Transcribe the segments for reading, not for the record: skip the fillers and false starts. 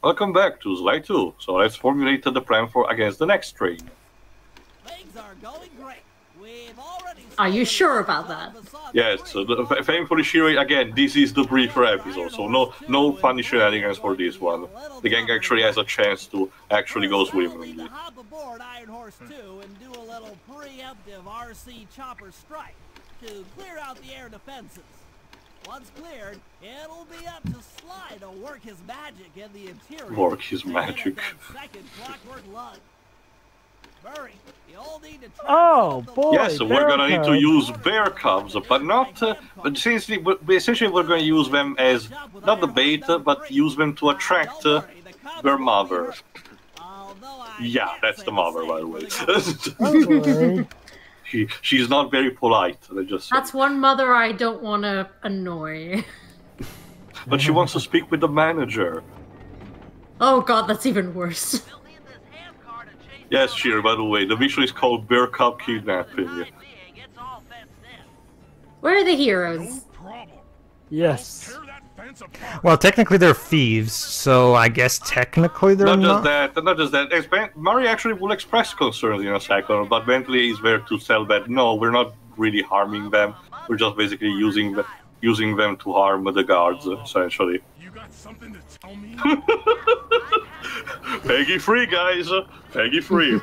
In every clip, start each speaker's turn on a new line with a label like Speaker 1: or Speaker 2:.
Speaker 1: Welcome back to Slide 2. So let's formulate the plan for against the next train.
Speaker 2: Things are going great. We've already
Speaker 3: Are you sure about that?
Speaker 1: Yes, so thankfully, Shiro, again, this is the briefer episode, so no funny shenanigans for this one. The gang actually has a chance to actually go swimmingly.
Speaker 2: Hop aboard Iron Horse 2 and do a little preemptive RC chopper strike to clear out the air defenses. Once cleared, it'll be up to Sly to work his magic in the interior.
Speaker 1: Work his magic.
Speaker 2: Second Clockwerk lug. Murray, you'll need to
Speaker 4: Oh boy!
Speaker 1: Yes, so we're gonna need to use bear cubs, but not. But since essentially we're going to use them as not the bait, but use them to attract their mother. Yeah, that's the mother, by the way. She's not very polite.
Speaker 3: That's one mother I don't want to annoy.
Speaker 1: But she wants to speak with the manager.
Speaker 3: Oh god, that's even worse.
Speaker 1: Yes, Shiro, by the way, the mission is called Bear Cub Kidnapping.
Speaker 3: Where are the heroes?
Speaker 4: Yes.
Speaker 5: Well, technically they're thieves, so I guess technically they're not.
Speaker 1: Not just that. Murray actually will express concerns in a second, but Bentley is there to tell that no, we're not really harming them. We're just basically using them to harm the guards, essentially.
Speaker 6: You got something to tell me?
Speaker 1: Peggy free, guys. Peggy free.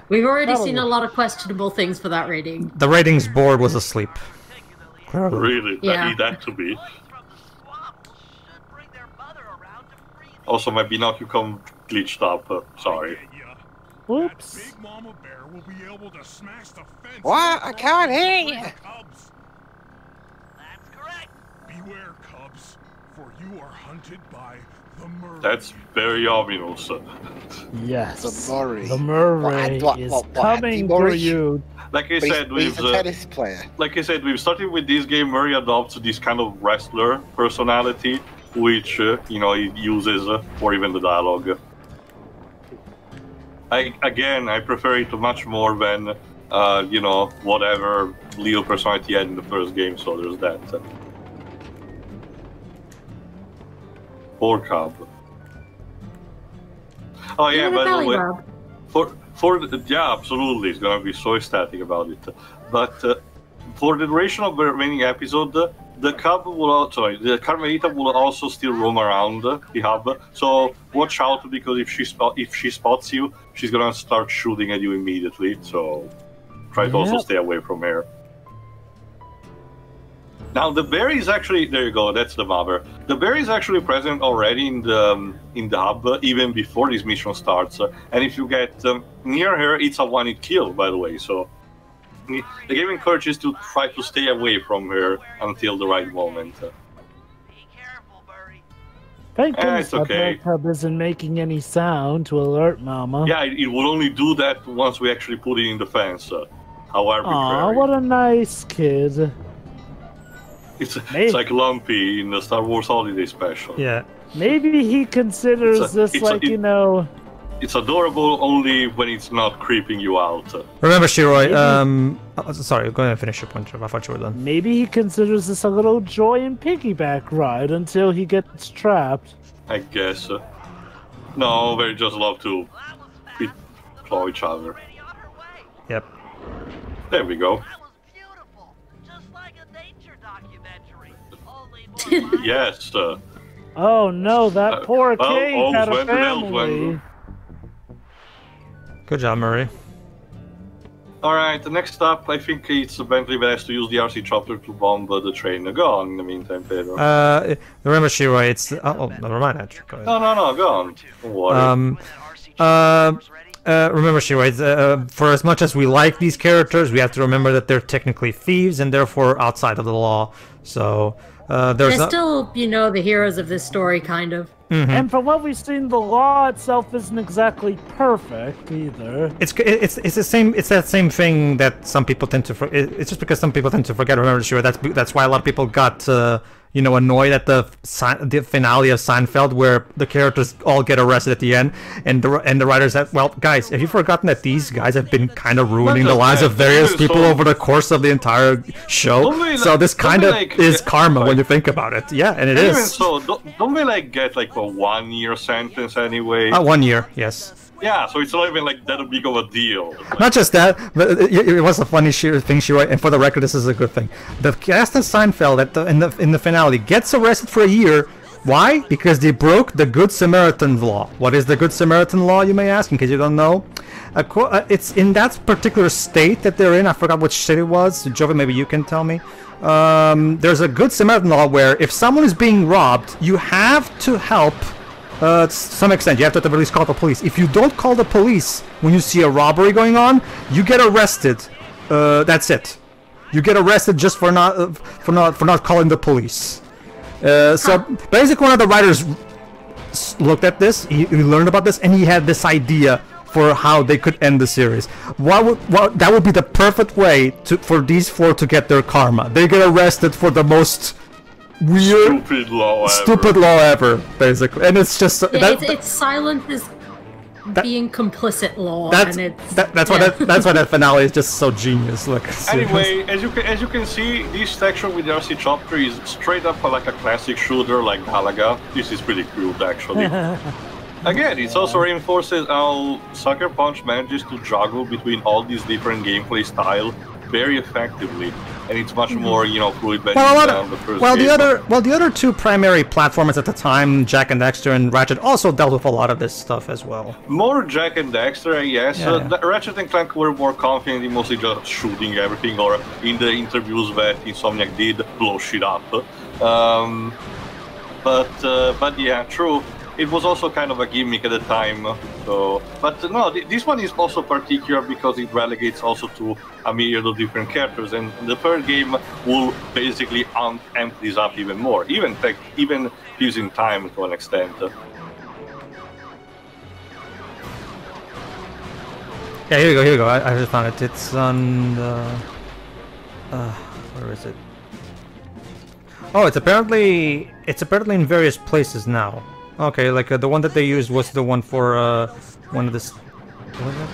Speaker 3: We've already seen a lot of questionable things for that rating.
Speaker 5: The ratings board was asleep.
Speaker 1: Really?
Speaker 3: Yeah.
Speaker 1: I need that to be. Also, my binocular come glitched up. Sorry.
Speaker 4: Whoops.
Speaker 6: Big Mama Bear will be able to smash the fence.
Speaker 7: What? I can't hear you.
Speaker 6: Cubs.
Speaker 2: That's correct.
Speaker 6: Beware, cubs, for you are hunted by the Murray.
Speaker 1: That's very ominous.
Speaker 4: Yes.
Speaker 7: The Murray.
Speaker 4: The Murray
Speaker 7: What,
Speaker 4: is
Speaker 7: what,
Speaker 4: coming
Speaker 7: the
Speaker 4: for
Speaker 7: Murray?
Speaker 4: you.
Speaker 1: Like I said,
Speaker 7: He's a tennis player.
Speaker 1: like I said, we've started with this game. Murray adopts this kind of wrestler personality, which he uses for even the dialogue. I prefer it much more than whatever Leo personality had in the first game. So there's that. Poor Cub. Oh yeah, by the way, yeah, absolutely, it's gonna be so ecstatic about it. But for the duration of the remaining episode, the Cub will the Carmelita will also still roam around the hub. So watch out, because if she spots you, she's gonna start shooting at you immediately. So try to also stay away from her. Now the bear is actually, there you go, that's the mother. The bear is actually present already in the hub even before this mission starts. And if you get near her, it's a one-hit kill, by the way. So the game encourages to try to stay away from her until the right moment.
Speaker 2: Be careful, Murray.
Speaker 4: Thank goodness
Speaker 1: it's okay.
Speaker 4: that cub isn't making any sound to alert Mama.
Speaker 1: Yeah, it will only do that once we actually put it in the fence. How arbitrary.
Speaker 4: Aw, what a nice kid.
Speaker 1: It's like Lumpy in the Star Wars Holiday Special.
Speaker 5: Yeah.
Speaker 4: Maybe he considers this
Speaker 1: It's adorable only when it's not creeping you out.
Speaker 5: Remember, Shiroi, sorry, go ahead and finish your point. I thought you were done.
Speaker 4: Maybe he considers this a little joy and piggyback ride until he gets trapped.
Speaker 1: I guess. No, they just love to claw each other.
Speaker 5: Yep.
Speaker 1: There we go. Yes.
Speaker 4: Oh no, that poor king had a family.
Speaker 5: Good job, Murray.
Speaker 1: Alright, the next up, I think it's Bentley that has to use the RC chopper to bomb the train. Go on in the meantime, Pedro.
Speaker 5: Remember, Shiroi, it's... oh, never mind, actually. Go ahead.
Speaker 1: No, go on. Don't worry.
Speaker 5: Remember, Shiroi, for as much as we like these characters, we have to remember that they're technically thieves and therefore outside of the law. So, they're
Speaker 3: still, the heroes of this story, kind of.
Speaker 5: Mm-hmm.
Speaker 4: And from what we've seen, the law itself isn't exactly perfect either.
Speaker 5: It's the same. It's that same thing that some people tend to. It's just because some people tend to forget. Remember, sure. That's why a lot of people got you know, annoyed at the finale of Seinfeld where the characters all get arrested at the end, and the writers said, well, guys, have you forgotten that these guys have been kind of ruining the lives of various people over the course of the entire show? So this kind of is karma when you think about it. Yeah, and it is.
Speaker 1: Even so, don't they like get like a 1-year sentence anyway?
Speaker 5: 1 year, yes.
Speaker 1: Yeah, so it's not even like that big of a deal.
Speaker 5: Not just that, but it was a funny thing she wrote, and for the record, this is a good thing. The cast of Seinfeld in the finale gets arrested for a year. Why? Because they broke the Good Samaritan law. What is the Good Samaritan law, you may ask, in case you don't know? It's in that particular state that they're in. I forgot which state it was. Jovi, maybe you can tell me. There's a Good Samaritan law where if someone is being robbed, you have to help. To some extent, you have to at least call the police. If you don't call the police when you see a robbery going on, you get arrested. That's it. You get arrested just for not calling the police. So basically, one of the writers looked at this. He learned about this, and he had this idea for how they could end the series. That would be the perfect way for these four to get their karma. They get arrested for the most weird, stupid law ever, basically, and it's just
Speaker 3: it's silent as being complicit law,
Speaker 5: that's why that finale is just so genius. Look.
Speaker 1: Anyway, as you can see, this section with the RC chopper is straight up like a classic shooter like Galaga. This is pretty good, actually. Again, it also reinforces how Sucker Punch manages to juggle between all these different gameplay styles very effectively, and it's much more, you know, fluid. The
Speaker 5: other two primary platformers at the time, Jak and Daxter and Ratchet, also dealt with a lot of this stuff as well.
Speaker 1: More Jak and Daxter, yes. Yeah. Ratchet and Clank were more confident in mostly just shooting everything, or in the interviews that Insomniac did, blow shit up. But yeah, true. It was also kind of a gimmick at the time, so... But no, this one is also particular because it relegates also to a myriad of different characters, and the third game will basically amp this up even more, even using time to an extent.
Speaker 5: Yeah, here we go, I just found it. It's on the... where is it? Oh, it's apparently in various places now. Okay, like the one that they used was the one for one of the... What was it?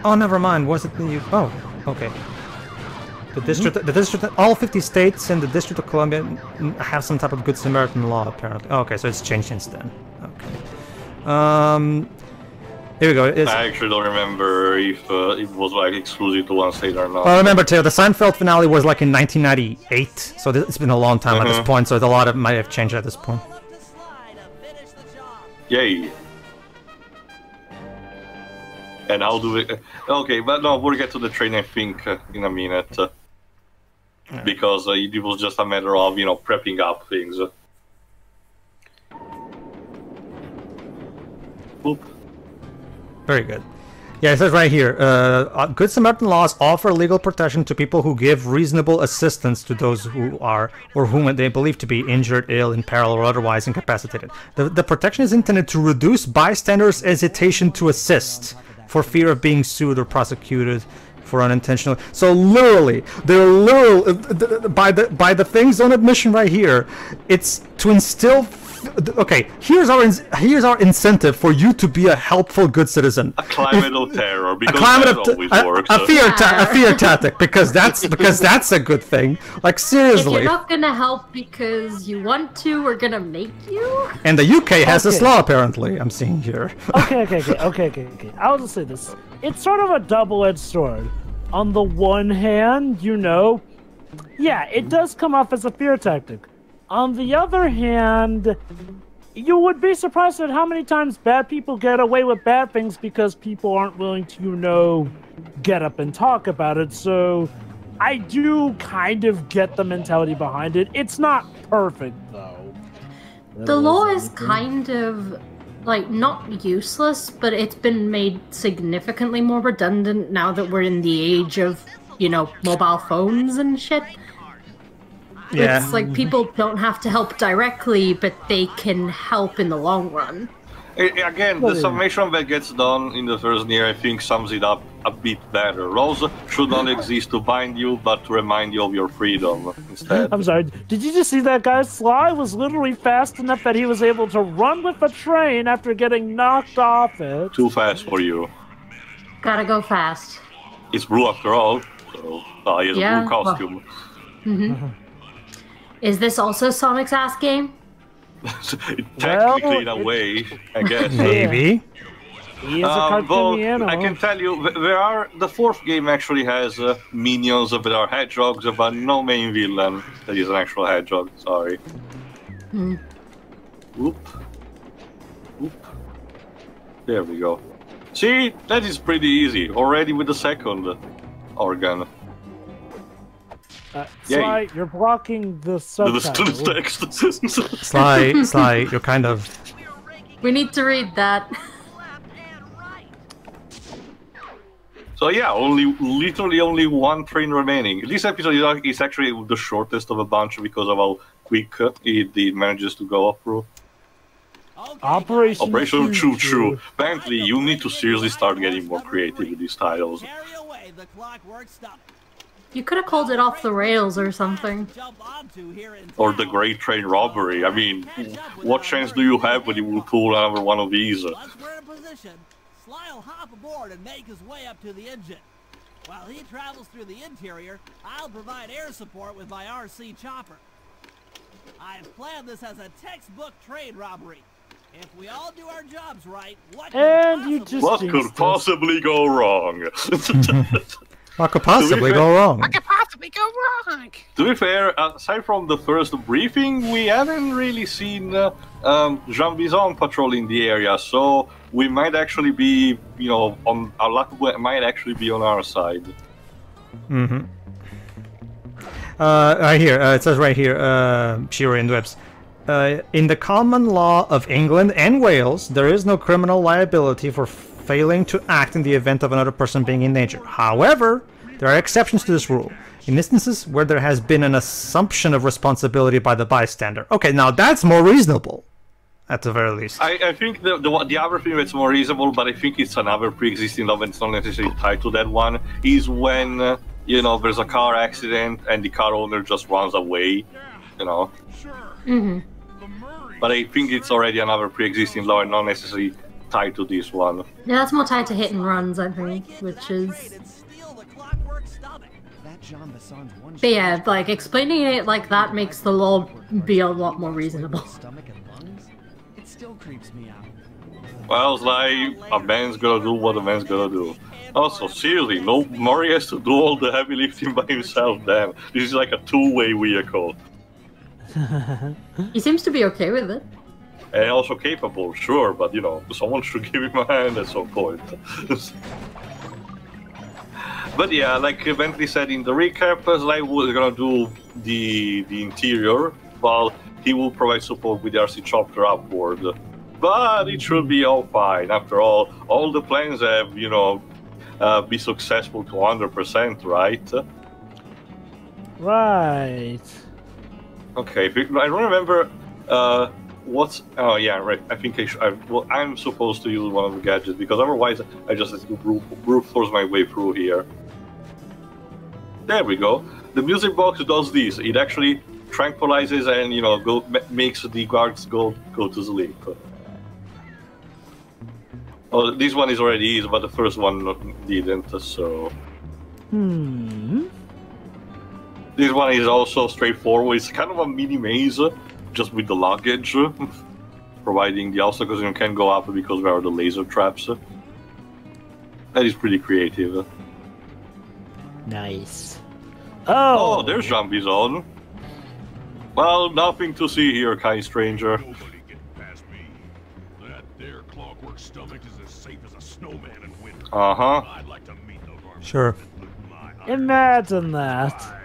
Speaker 5: Oh, never mind. Was it the... Oh, okay. The district, all 50 states and the District of Columbia have some type of Good Samaritan law, apparently. Okay, so it's changed since then. Okay. Here we go.
Speaker 1: I actually don't remember if it was like exclusive to one state or not.
Speaker 5: Well, remember too, the Seinfeld finale was like in 1998, so it's been a long time at this point. So a lot of it might have changed at this point.
Speaker 1: Yay! And how do we... Okay, but no, we'll get to the train, I think, in a minute. Because it was just a matter of, you know, prepping up things. Boop.
Speaker 5: Very good. Yeah, it says right here, Good Samaritan laws offer legal protection to people who give reasonable assistance to those who are, or whom they believe to be injured, ill, in peril, or otherwise incapacitated. The protection is intended to reduce bystanders' hesitation to assist for fear of being sued or prosecuted for unintentional... So literally, they're by the thing's own admission right here, it's to instill... Okay, here's our incentive for you to be a helpful, good citizen.
Speaker 1: A climate of terror, because that always works.
Speaker 5: A fear tactic, because that's a good thing. Like, seriously.
Speaker 3: If you're not gonna help because you want to, we're gonna make you.
Speaker 5: And the UK has this law, apparently. I'm seeing here.
Speaker 4: Okay. I'll just say this: it's sort of a double-edged sword. On the one hand, you know, yeah, it does come off as a fear tactic. On the other hand, you would be surprised at how many times bad people get away with bad things because people aren't willing to, you know, get up and talk about it. So I do kind of get the mentality behind it. It's not perfect, though.
Speaker 3: The law is kind of, like, not useless, but it's been made significantly more redundant now that we're in the age of, you know, mobile phones and shit.
Speaker 5: Yeah.
Speaker 3: It's like people don't have to help directly, but they can help in the long run.
Speaker 1: Again, the summation that gets done in the first year, I think, sums it up a bit better. Laws should not exist to bind you, but to remind you of your freedom instead.
Speaker 4: I'm sorry, did you just see that guy? Sly was literally fast enough that he was able to run with a train after getting knocked off it.
Speaker 1: Too fast for you.
Speaker 3: Gotta go fast.
Speaker 1: It's blue after all, so he has a blue costume.
Speaker 3: Well. Is this also Sonic's ass game?
Speaker 1: Technically, in a way, I guess.
Speaker 5: Maybe.
Speaker 4: He is a cartoony animal.
Speaker 1: I can tell you, the fourth game actually has minions that are hedgehogs, but no main villain that is an actual hedgehog. Sorry. Whoop. Whoop. There we go. See, that is pretty easy. Already with the second organ.
Speaker 4: Sly, you're blocking the subtitles.
Speaker 1: The text.
Speaker 5: Sly, you're kind of...
Speaker 3: We need to read that.
Speaker 1: So yeah, literally only one train remaining. This episode is actually the shortest of a bunch because of how quick it manages to go through. Operation Choo Choo. Apparently, you need to seriously start getting more creative with these titles.
Speaker 3: You could have called it Off the Rails or something.
Speaker 1: Or the Great Train Robbery. I mean, what chance do you have when you will pull another one of these?
Speaker 2: Once we're in position, Sly'll hop aboard and make his way up to the engine. While he travels through the interior, I'll provide air support with my RC chopper. I've planned this as a textbook train robbery. If we all do our jobs right, what
Speaker 1: could possibly go wrong?
Speaker 5: What could possibly go wrong?
Speaker 7: What could possibly go wrong?
Speaker 1: To be fair, aside from the first briefing, we haven't really seen Jean Bison patrolling the area, so we might actually be, on our luck might actually be on our side.
Speaker 5: Right here, it says right here, Shiro in Webs. In the common law of England and Wales, there is no criminal liability for failing to act in the event of another person being in danger. However, there are exceptions to this rule. In instances where there has been an assumption of responsibility by the bystander. Okay, now that's more reasonable, at the very least.
Speaker 1: I think the other thing that's more reasonable, but I think it's another pre-existing law that's not necessarily tied to that one, is when, there's a car accident and the car owner just runs away, But I think it's already another pre-existing law and not necessarily tied to this one.
Speaker 3: Yeah, that's more tied to hit and runs, I think, which is... But yeah, like, explaining it like that makes the law be a lot more reasonable.
Speaker 2: It still creeps me out.
Speaker 1: Well, it's like, a man's gonna do what a man's gonna do. Also, seriously, no, Murray has to do all the heavy lifting by himself, damn. This is like a two-way vehicle.
Speaker 3: He seems to be okay with it.
Speaker 1: And also capable, sure, but someone should give him a hand at some point. But yeah, like Bentley said in the recap, Sly was gonna do the interior, while he will provide support with the RC chopper upward. But it should be all fine. After all the plans have, be successful to 100%, right?
Speaker 4: Right.
Speaker 1: Okay, I don't remember oh yeah, right. I think I'm supposed to use one of the gadgets because otherwise I just have to brute force my way through here. There we go. The music box does this. It actually tranquilizes and makes the guards go to sleep. Oh, this one is already easy, but the first one didn't. So. This one is also straightforward. It's kind of a mini maze, just with the luggage, providing the obstacles you can go up because there are the laser traps. That is pretty creative.
Speaker 4: Nice.
Speaker 1: Oh, there's Jean Bison. Well, nothing to see here, kind stranger.
Speaker 6: Nobody getting past me. That there Clockwerk stomach is as safe as a snowman in winter. I'd like to meet those arms.
Speaker 5: Sure.
Speaker 4: Imagine that.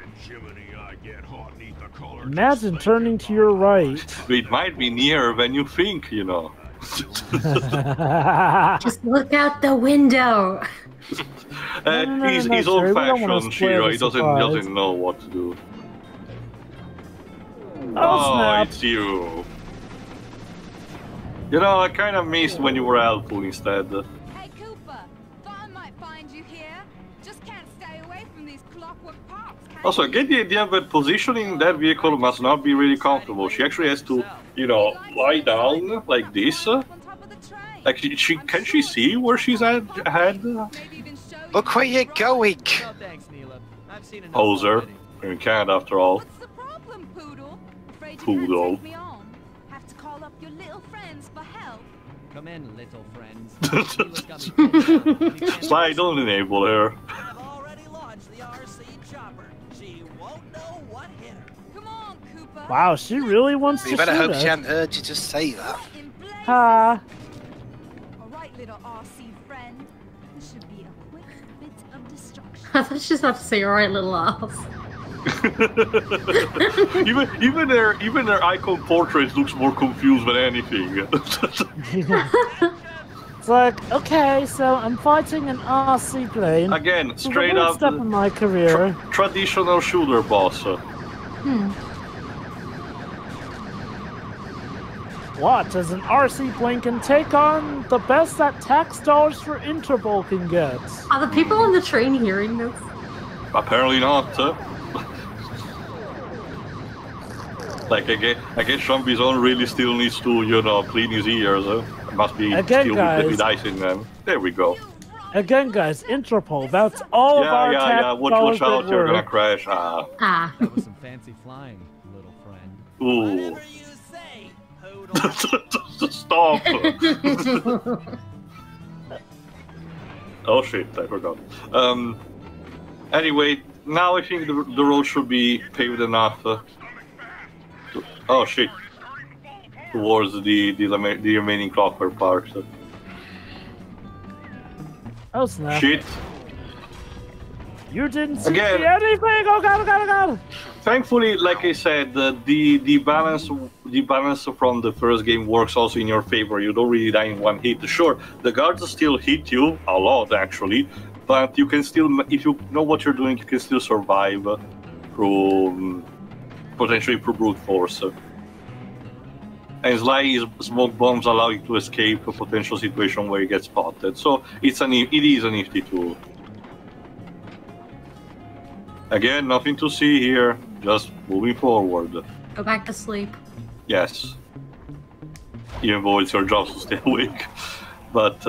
Speaker 4: Imagine turning to your right.
Speaker 1: It might be nearer than you think,
Speaker 3: Just look out the window.
Speaker 1: He's old-fashioned, Shiro. He doesn't know what to do.
Speaker 4: Oh, snap.
Speaker 1: It's you. You know, I kind of missed when you were helpful instead.
Speaker 8: Hey Cooper, thought I might find you here. Just can't stay away from these Clockwerk parks.
Speaker 1: Also, I get the idea that positioning that vehicle must not be really comfortable. She actually has to, you know, lie down like this. Like, can she see where she's at?
Speaker 7: Look where you're going!
Speaker 2: No thanks, Neyla. I've seen enough
Speaker 1: Poser.
Speaker 2: already.
Speaker 1: You're in Canada after all.
Speaker 8: What's the problem, Poodle? Afraid you
Speaker 1: Poodle.
Speaker 8: can't take me on? Have to call up your little friends for help?
Speaker 2: Come in, little friends. Neyla's got me pinned down.
Speaker 1: Slide, don't enable her.
Speaker 2: I've already launched the RC chopper. She won't know what hit her.
Speaker 8: Come on, Cooper.
Speaker 4: Wow, she really wants to
Speaker 7: You better
Speaker 4: shoot
Speaker 7: hope
Speaker 4: us.
Speaker 7: she hadn't heard you just say that.
Speaker 8: What in blazes?
Speaker 4: Ha!
Speaker 8: Alright, little RC friend. This should be a quick bit of destruction.
Speaker 3: I thought she was about to say, alright, little ass.
Speaker 1: even their icon portrait looks more confused than anything.
Speaker 4: It's like, okay, so I'm fighting an RC plane.
Speaker 1: Again,
Speaker 4: It's a
Speaker 1: straight
Speaker 4: weird
Speaker 1: up
Speaker 4: step in my career.
Speaker 1: traditional shooter boss.
Speaker 4: What, as an RC plane can take on the best that tax dollars for Interpol can get?
Speaker 3: Are the people on the train hearing this?
Speaker 1: Apparently not. Like, I guess Sean Bison really still needs to, you know, clean his ears. Must be
Speaker 4: Again,
Speaker 1: still
Speaker 4: guys.
Speaker 1: with ice in them. There we go.
Speaker 4: Again, guys, Interpol, that's all of our tax
Speaker 1: Watch
Speaker 4: dollars
Speaker 1: out,
Speaker 4: that
Speaker 1: you're gonna
Speaker 4: were.
Speaker 1: crash.
Speaker 3: Ah.
Speaker 2: That was some fancy flying, little friend.
Speaker 1: Ooh.
Speaker 2: Whatever you say, Poodle.
Speaker 1: Stop! Oh shit, I forgot. Anyway, now I think the road should be paved enough. Oh shit. Towards the remaining Clockwerk parts.
Speaker 4: Oh snap.
Speaker 1: Shit.
Speaker 4: You didn't see
Speaker 1: Again.
Speaker 4: anything! Oh god, oh god, oh god!
Speaker 1: Thankfully, like I said, the balance from the first game works also in your favor. You don't really die in one hit. Sure, the guards still hit you a lot actually, but you can still, if you know what you're doing, you can still survive through potentially through brute force. And sly smoke bombs allow you to escape a potential situation where you get spotted. So it is a nifty tool. Again, nothing to see here, just moving forward.
Speaker 3: Go back to sleep.
Speaker 1: Yes. Even though it's your job to stay awake. But,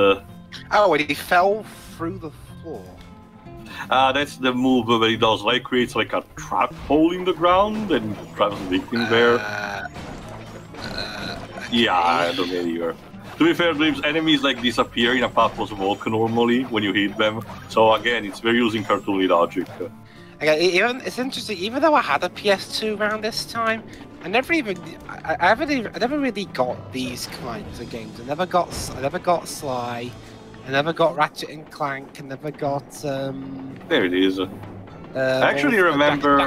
Speaker 7: Oh, and he fell through the floor.
Speaker 1: that's the move that he does. Like, creates like a trap hole in the ground and traps the victim there. Yeah, I don't get here. To be fair, Dreams, enemies like disappear in a puff of smoke normally when you hit them. So again, it's very using cartoony logic.
Speaker 7: Okay, it's interesting. Even though I had a PS2 around this time, I never really got these kinds of games. I never got Sly. I never got Ratchet and Clank. I never got
Speaker 1: There it is. I actually remember.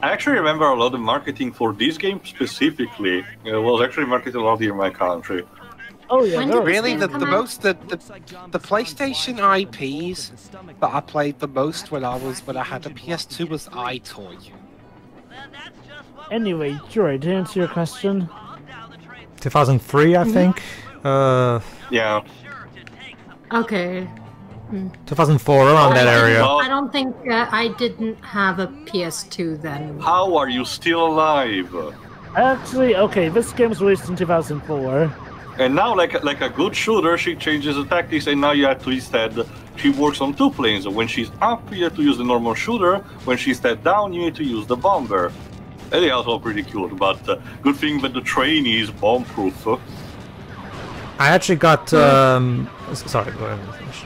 Speaker 1: I actually remember a lot of the marketing for this game specifically. It was actually marketed a lot here in my country.
Speaker 4: Oh yeah,
Speaker 3: When
Speaker 4: there
Speaker 3: did
Speaker 4: was-
Speaker 7: Really,
Speaker 3: Game
Speaker 7: the
Speaker 3: come out?
Speaker 7: most the PlayStation IPs that I played the most when I had a PS2 was iToy.
Speaker 4: Anyway, Jory, to answer your question,
Speaker 5: 2003, I think.
Speaker 1: Yeah.
Speaker 3: Okay.
Speaker 5: 2004, around that area.
Speaker 1: Well,
Speaker 3: I don't think I didn't have a PS2 then.
Speaker 1: how are you still alive?
Speaker 4: actually, okay, this game was released in 2004.
Speaker 1: And now, like a good shooter, she changes the tactics, and now you have to instead. She works on two planes. When she's up, you have to use the normal shooter. When she's dead down, you need to use the bomber. And they also pretty cute, but good thing that the train is bomb-proof.
Speaker 5: I actually got. Sorry, go ahead and finish.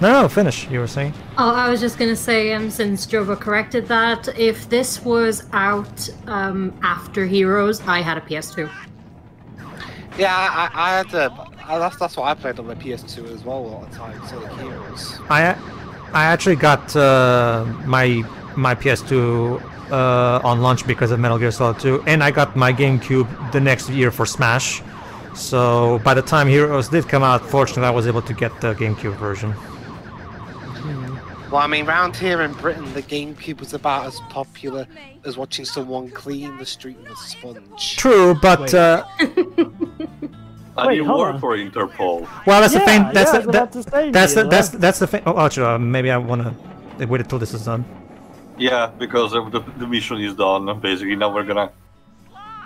Speaker 5: No, finish. You were saying.
Speaker 3: Oh, I was just gonna say, since Jova corrected that, if this was out after Heroes, I had a PS2.
Speaker 7: Yeah, I had that's what I played on my PS2 as well a lot of times. Sonic Heroes.
Speaker 5: I actually got my PS2 on launch because of Metal Gear Solid 2, and I got my GameCube the next year for Smash. So by the time Heroes did come out, fortunately I was able to get the GameCube version.
Speaker 7: Well, I mean, round here in Britain, the GameCube was about as popular as watching someone clean the street with a sponge.
Speaker 5: True, but
Speaker 1: I didn't work for Interpol.
Speaker 5: Well, that's the thing.
Speaker 4: That's
Speaker 5: the thing. Oh, actually, maybe I wanna wait until this is done.
Speaker 1: Yeah, because the mission is done. Basically, now we're gonna.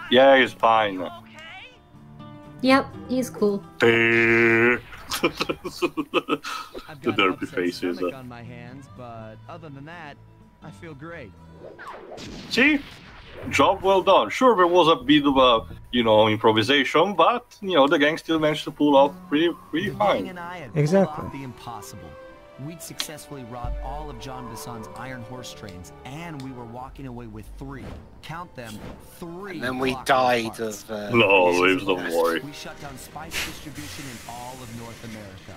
Speaker 1: Yeah, he's fine.
Speaker 3: Yep, he's cool.
Speaker 1: The derpy faces.
Speaker 9: On my hands, but other than that, I feel great.
Speaker 1: See? Job well done. Sure, there was a bit of a, improvisation, but, the gang still managed to pull off pretty fine.
Speaker 9: And I had
Speaker 5: exactly.
Speaker 9: The impossible. We'd successfully robbed all of John Bison's iron horse trains, and we were walking away with 3. Count them, 3.
Speaker 7: And then we died of...
Speaker 1: No, Lives, don't worry.
Speaker 9: We shut down spice distribution in all of North America.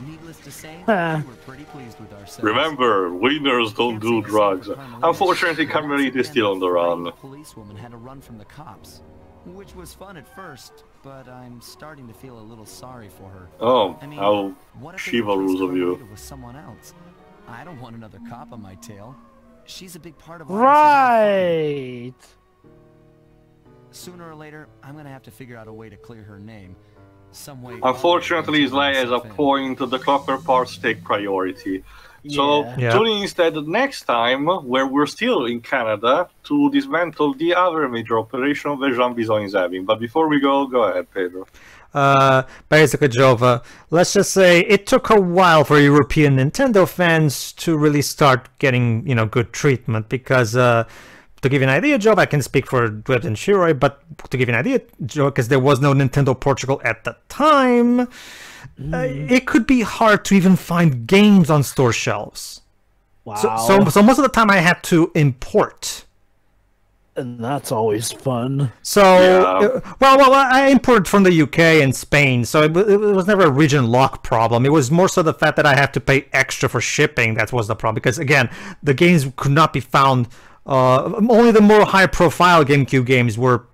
Speaker 9: Needless to say, we were pretty pleased with ourselves.
Speaker 1: Remember, winners don't do drugs. Unfortunately, Carmelita is still on the run.
Speaker 9: The policewoman had to run from the cops, which was fun at first, but I'm starting to feel a little sorry for her.
Speaker 1: Oh,
Speaker 9: I mean,
Speaker 1: how
Speaker 9: what if
Speaker 1: chivalrous of you.
Speaker 9: with someone else? I don't want another cop on my tail. She's a big part of
Speaker 4: right.
Speaker 9: Sooner or later, I'm gonna have to figure out a way to clear her name. Some way.
Speaker 1: Unfortunately, Sly has a point. The Clockwerk parts take priority. So tune in instead next time, where we're still in Canada, to dismantle the other major operation that Jean Bison is having. But before we go ahead, Pedro.
Speaker 5: Basically, Jova, let's just say it took a while for European Nintendo fans to really start getting, good treatment, because to give you an idea, Joe, I can speak for Dwebs and Shiroi, but to give you an idea, Joe, because there was no Nintendo Portugal at the time, it could be hard to even find games on store shelves.
Speaker 4: Wow.
Speaker 5: So most of the time I had to import.
Speaker 4: And that's always fun.
Speaker 5: So, well, I imported from the UK and Spain, so it was never a region lock problem. It was more so the fact that I had to pay extra for shipping. That was the problem, because again, the games could not be found. Only the more high-profile GameCube games were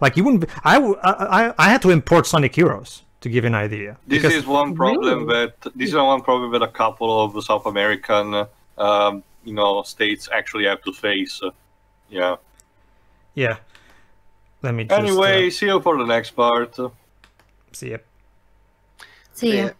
Speaker 5: like you wouldn't. I had to import Sonic Heroes to give you an idea.
Speaker 1: This is one problem that a couple of South American states actually have to face. Yeah.
Speaker 5: Let me. Just,
Speaker 1: anyway, see you for the next part.
Speaker 5: See ya.
Speaker 3: See ya.